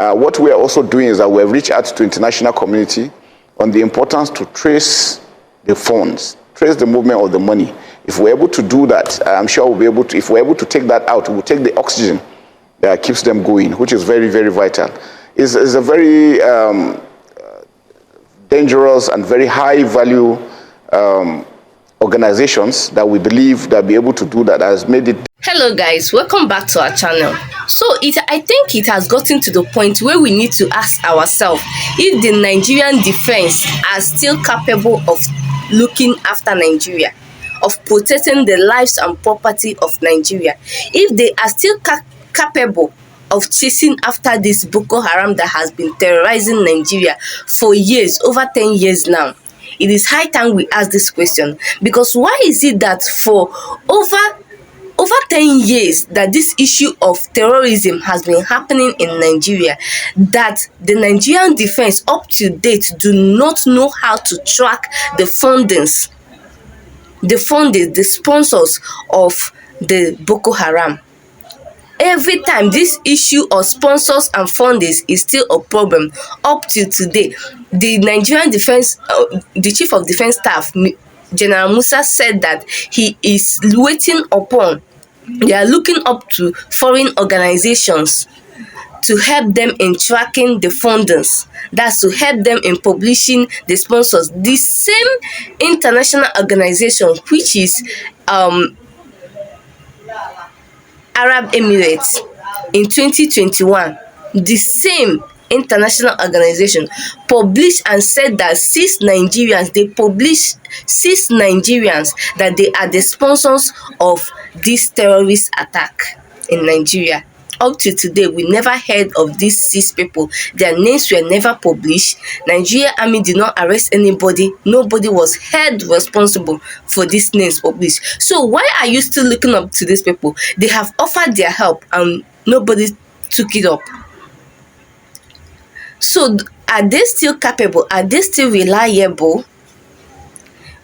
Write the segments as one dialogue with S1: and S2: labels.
S1: What we are also doing is that we have reached out to international community on the importance to trace the funds, trace the movement of the money. If we're able to do that, I'm sure we'll be able to, if we're able to take that out, we'll take the oxygen that keeps them going, which is very, very vital. It's a very dangerous and very high value organizations that we believe that be able to do that has made it.
S2: Hello guys, welcome back to our channel. So I think it has gotten to the point where we need to ask ourselves if the Nigerian defense are still capable of looking after Nigeria, of protecting the lives and property of Nigeria, if they are still capable of chasing after this Boko Haram that has been terrorizing Nigeria for years, over 10 years now. It is high time we ask this question, because why is it that for over 10 years that this issue of terrorism has been happening in Nigeria, that the Nigerian defense up to date do not know how to track the fundings, the sponsors of the Boko Haram? Every time this issue of sponsors and fundings is still a problem up to today. The Nigerian defense, the chief of defense staff, General Musa, said that he is waiting upon, they are looking up to foreign organizations to help them in tracking the fundings. That's to help them in publishing the sponsors. The same international organization, which is Arab Emirates, in 2021, the same international organization published and said that six Nigerians that they are the sponsors of this terrorist attack in Nigeria. Up to today, we never heard of these 6 people. Their names were never published. Nigeria Army did not arrest anybody. Nobody was held responsible for these names published. So why are you still looking up to these people? They have offered their help and nobody took it up. So are they still capable? Are they still reliable?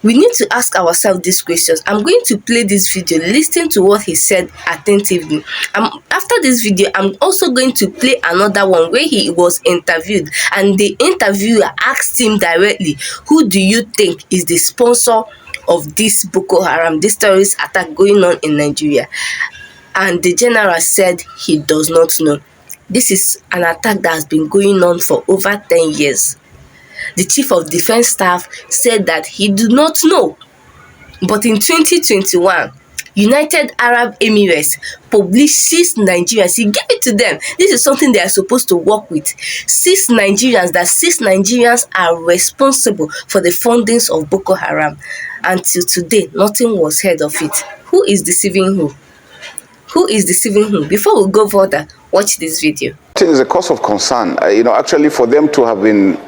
S2: We need to ask ourselves these questions. I'm going to play this video, listen to what he said attentively. After this video, I'm also going to play another one where he was interviewed, and the interviewer asked him directly, who do you think is the sponsor of this Boko Haram, this terrorist attack going on in Nigeria? And the general said he does not know. This is an attack that has been going on for over 10 years. The chief of defense staff said that he did not know. But in 2021, United Arab Emirates published 6 Nigerians. He gave it to them. This is something they are supposed to work with. 6 Nigerians, that 6 Nigerians are responsible for the fundings of Boko Haram. Until today, nothing was heard of it. Who is deceiving who? Who is deceiving who? Before we go further, watch this video.
S1: It is a cause of concern, actually, for them to have been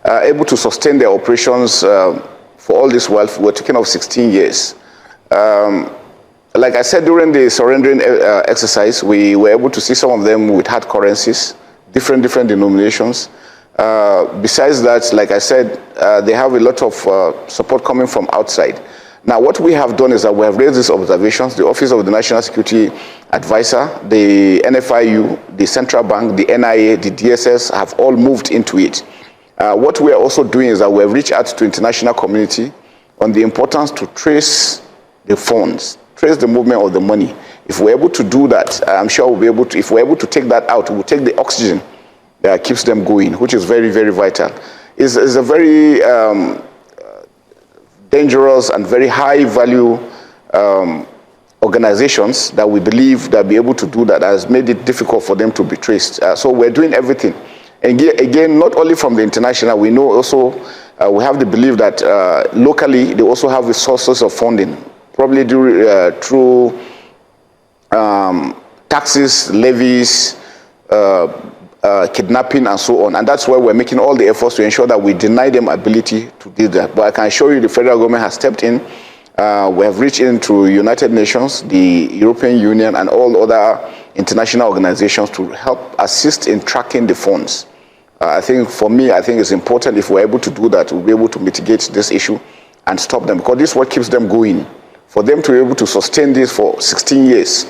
S1: able to sustain their operations for all this while. We're talking of 16 years. Like I said, during the surrendering exercise, we were able to see some of them with hard currencies, different denominations. Besides that, like I said, they have a lot of support coming from outside. Now, what we have done is that we have raised these observations. The Office of the National Security Advisor, the NFIU, the Central Bank, the NIA, the DSS have all moved into it. What we are also doing is that we have reached out to international community on the importance to trace the funds, trace the movement of the money. If we're able to do that, I'm sure we'll be able to, if we're able to take that out, we'll take the oxygen that keeps them going, which is very, very vital. It's a very dangerous and very high value organizations that we believe that be able to do that has made it difficult for them to be traced. So we're doing everything. And again, not only from the international, we know also, we have the belief that locally, they also have the sources of funding, probably through taxes, levies, kidnapping, and so on. And that's why we're making all the efforts to ensure that we deny them ability to do that. But I can assure you the federal government has stepped in. We have reached into United Nations, the European Union, and all other international organizations to help assist in tracking the funds. I think for me, I think it's important if we're able to do that, we'll be able to mitigate this issue and stop them, because this is what keeps them going. For them to be able to sustain this for 16 years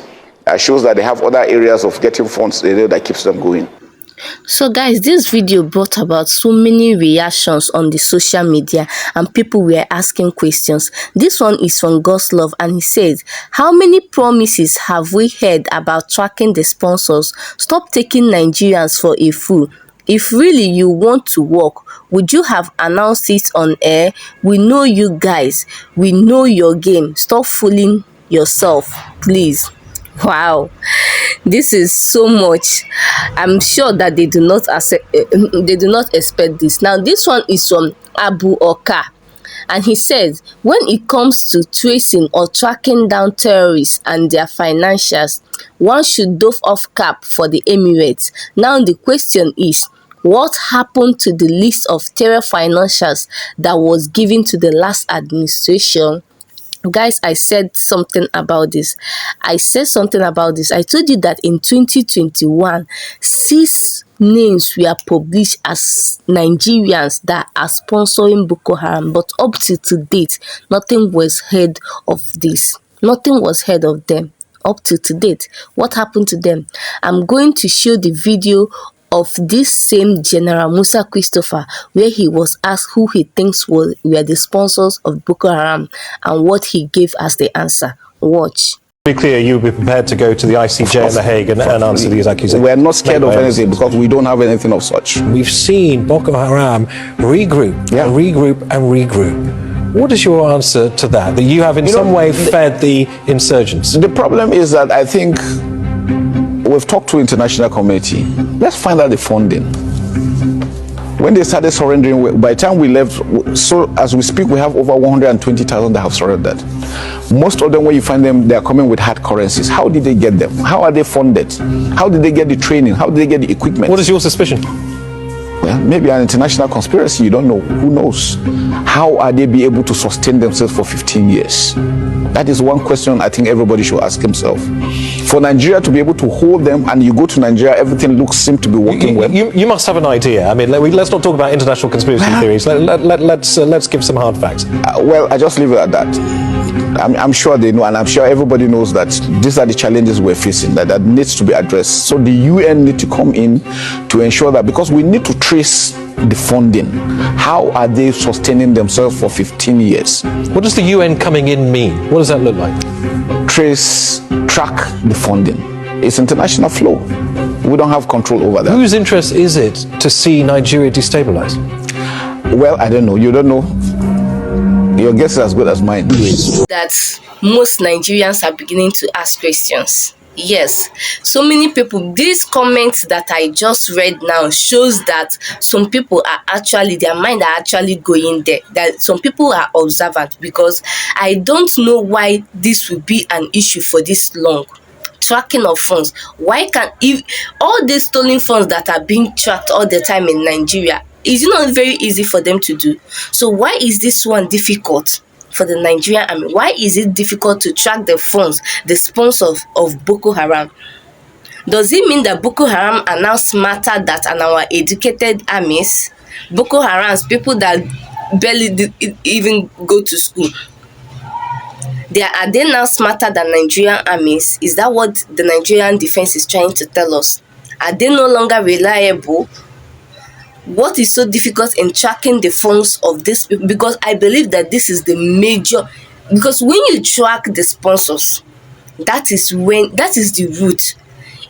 S1: shows that they have other areas of getting funds that keeps them going.
S2: So guys, this video brought about so many reactions on the social media and people were asking questions. This one is from God's Love and he says, how many promises have we heard about tracking the sponsors? Stop taking Nigerians for a fool. If really you want to work, would you have announced it on air? We know you guys. We know your game. Stop fooling yourself, please. Wow, this is so much. I'm sure that they do not expect this. Now this one is from Abu Oka and he says, when it comes to tracing or tracking down terrorists and their financials, one should doff off cap for the Emirates. Now the question is, what happened to the list of terror financials that was given to the last administration? Guys, I said something about this. I told you that in 2021, 6 names were published as Nigerians that are sponsoring Boko Haram, but up to date, nothing was heard of this. Nothing was heard of them up to date. What happened to them? I'm going to show the video of this same General Musa Christopher, where he was asked who he thinks were the sponsors of Boko Haram and what he gave as the answer. Watch.
S3: To be clear, you would be prepared to go to the ICJ in The Hague and answer these accusations?
S1: We're not scared of anything because we don't have anything of such.
S3: We've seen Boko Haram regroup, and regroup. What is your answer to that? That you have in some way fed the insurgents?
S1: The problem is that I think we've talked to international community. Let's find out the funding. When they started surrendering, by the time we left, so as we speak, we have over 120,000 that have surrendered. Most of them, when you find them, they are coming with hard currencies. How did they get them? How are they funded? How did they get the training? How did they get the equipment?
S3: What is your suspicion?
S1: Well, maybe an international conspiracy, you don't know. Who knows? How are they be able to sustain themselves for 15 years? That is one question I think everybody should ask himself. For Nigeria to be able to hold them, and you go to Nigeria, everything seems to be working well.
S3: You must have an idea. I mean, let's not talk about international conspiracy theories. Let's give some hard facts.
S1: Well, I just leave it at that. I'm sure they know, and I'm sure everybody knows that these are the challenges we're facing that needs to be addressed. So the UN need to come in to ensure that, because we need to trace the funding. How are they sustaining themselves for 15 years?
S3: What does the UN coming in mean? What does that look like?
S1: Track the funding. It's international flow. We don't have control over that.
S3: Whose interest is it to see Nigeria destabilized?
S1: Well, I don't know. You don't know. Your guess is as good as mine.
S2: That most Nigerians are beginning to ask questions. Yes, so many people, these comments that I just read now shows that some people are actually, their mind are actually going there, that some people are observant, because I don't know why this will be an issue for this long. Tracking of funds. Why can't, if all these stolen funds that are being tracked all the time in Nigeria, is it not very easy for them to do? So why is this one difficult for the Nigerian army? Why is it difficult to track the funds, the sponsors of Boko Haram? Does it mean that Boko Haram are now smarter than our educated armies? Boko Haram's people that barely even go to school, are they now smarter than Nigerian armies? Is that what the Nigerian defense is trying to tell us? Are they no longer reliable? What is so difficult in tracking the funds of this people? Because I believe that this is the major, because when you track the sponsors, that is the root.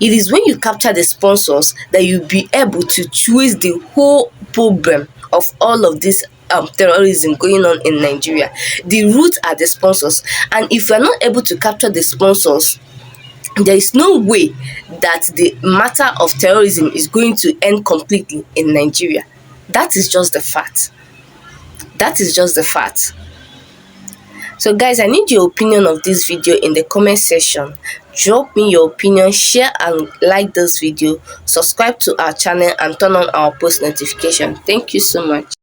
S2: It is when you capture the sponsors that you'll be able to trace the whole problem of all of this terrorism going on in Nigeria. The root are the sponsors, and if you're not able to capture the sponsors, there is no way that the matter of terrorism is going to end completely in Nigeria. That is just the fact. That is just the fact. So guys, I need your opinion of this video in the comment section. Drop me your opinion, share and like this video, subscribe to our channel and turn on our post notification. Thank you so much.